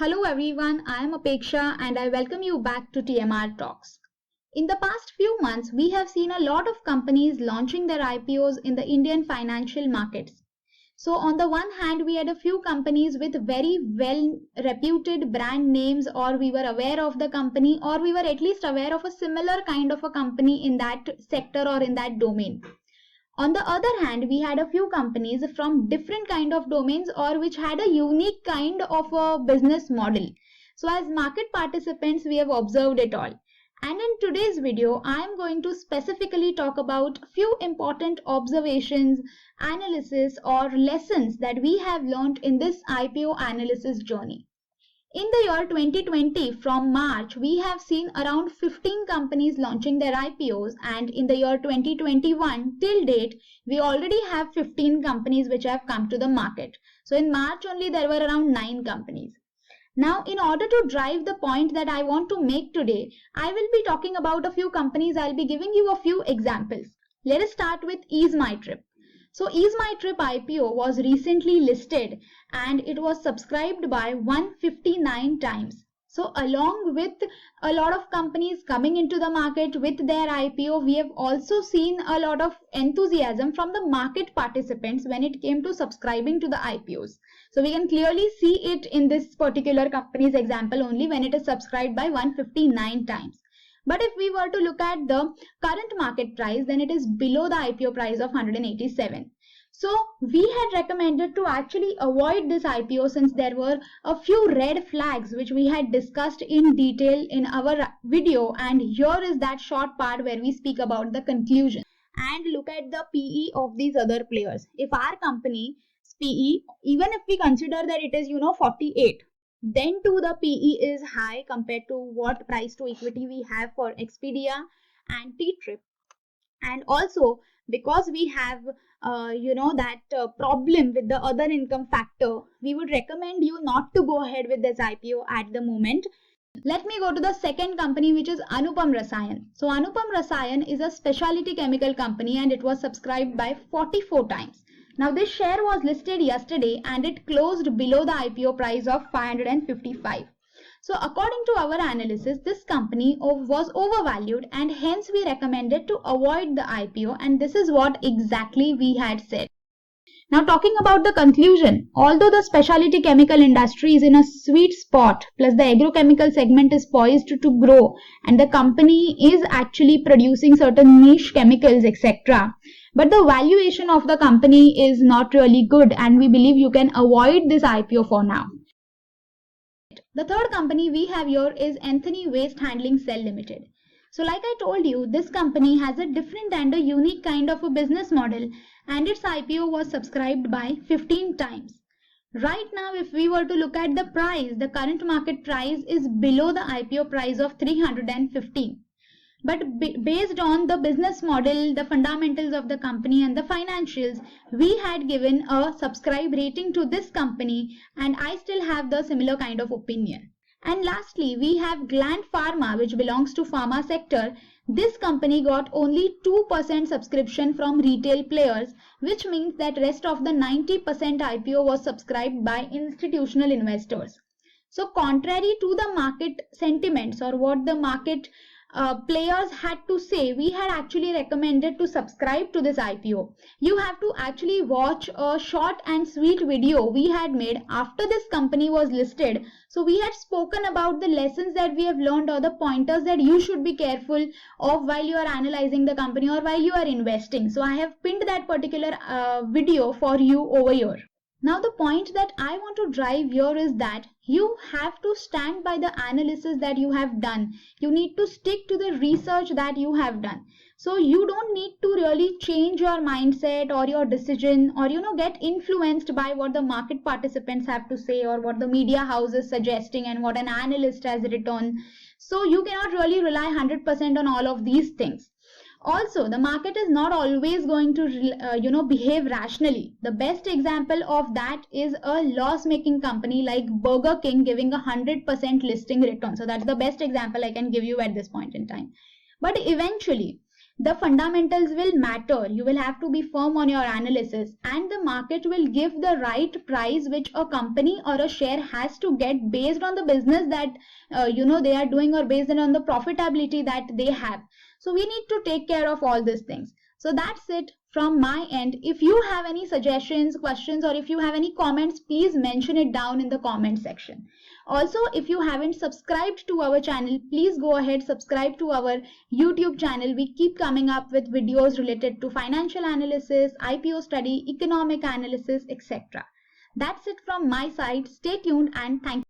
Hello everyone, I am Apeksha and I welcome you back to TMR Talks. In the past few months, we have seen a lot of companies launching their IPOs in the Indian financial markets. So on the one hand, we had a few companies with very well reputed brand names, or we were aware of the company, or we were at least aware of a similar kind of a company in that sector or in that domain. On the other hand, we had a few companies from different kind of domains or which had a unique kind of a business model. So as market participants, we have observed it all. And in today's video, I am going to specifically talk about a few important observations, analysis or lessons that we have learned in this IPO analysis journey. In the year 2020, from March, we have seen around 15 companies launching their IPOs, and in the year 2021 till date, we already have 15 companies which have come to the market. So in March only there were around 9 companies. Now, in order to drive the point that I want to make today, I will be talking about a few companies. I'll be giving you a few examples. Let us start with EaseMyTrip. So EaseMyTrip IPO was recently listed and it was subscribed by 159 times. So along with a lot of companies coming into the market with their IPO, we have also seen a lot of enthusiasm from the market participants when it came to subscribing to the IPOs. So we can clearly see it in this particular company's example only when it is subscribed by 159 times. But if we were to look at the current market price, then it is below the IPO price of 187. So we had recommended to actually avoid this IPO since there were a few red flags which we had discussed in detail in our video, and here is that short part where we speak about the conclusion. And look at the PE of these other players. If our company's PE, even if we consider that it is 48, then too the PE is high compared to what price to equity we have for Expedia and T-Trip. And also because we have problem with the other income factor, we would recommend you not to go ahead with this IPO at the moment. Let me go to the second company, which is Anupam Rasayan. So Anupam Rasayan is a specialty chemical company and it was subscribed by 44 times. Now this share was listed yesterday and it closed below the IPO price of 555. So according to our analysis, this company was overvalued and hence we recommended to avoid the IPO, and this is what exactly we had said. Now talking about the conclusion, although the specialty chemical industry is in a sweet spot, plus the agrochemical segment is poised to grow and the company is actually producing certain niche chemicals, etc. But the valuation of the company is not really good and we believe you can avoid this IPO for now. The third company we have here is Anthony Waste Handling Cell Limited. So like I told you, this company has a different and a unique kind of a business model and its IPO was subscribed by 15 times. Right now, if we were to look at the price, the current market price is below the IPO price of 315. But based on the business model, the fundamentals of the company and the financials, we had given a subscribe rating to this company and I still have the similar kind of opinion. And lastly, we have Gland Pharma, which belongs to pharma sector. This company got only 2% subscription from retail players, which means that rest of the 90% IPO was subscribed by institutional investors. So contrary to the market sentiments or what the market players had to say, we had actually recommended to subscribe to this IPO. You have to actually watch a short and sweet video we had made after this company was listed. So we had spoken about the lessons that we have learned or the pointers that you should be careful of while you are analyzing the company or while you are investing. So I have pinned that particular video for you over here. Now the point that I want to drive here is that you have to stand by the analysis that you have done. You need to stick to the research that you have done. So you don't need to really change your mindset or your decision or get influenced by what the market participants have to say or what the media house is suggesting and what an analyst has written. So you cannot really rely 100% on all of these things. Also, the market is not always going to behave rationally. The best example of that is a loss-making company like Burger King giving 100% listing return. So that's the best example I can give you at this point in time. But eventually, The fundamentals will matter. You will have to be firm on your analysis, and the market will give the right price which a company or a share has to get based on the business that they are doing, or based on the profitability that they have. So we need to take care of all these things. So that's it from my end. If you have any suggestions, questions, or if you have any comments, please mention it down in the comment section. Also, if you haven't subscribed to our channel, please go ahead, subscribe to our YouTube channel. We keep coming up with videos related to financial analysis, IPO study, economic analysis, etc. That's it from my side. Stay tuned and thank you.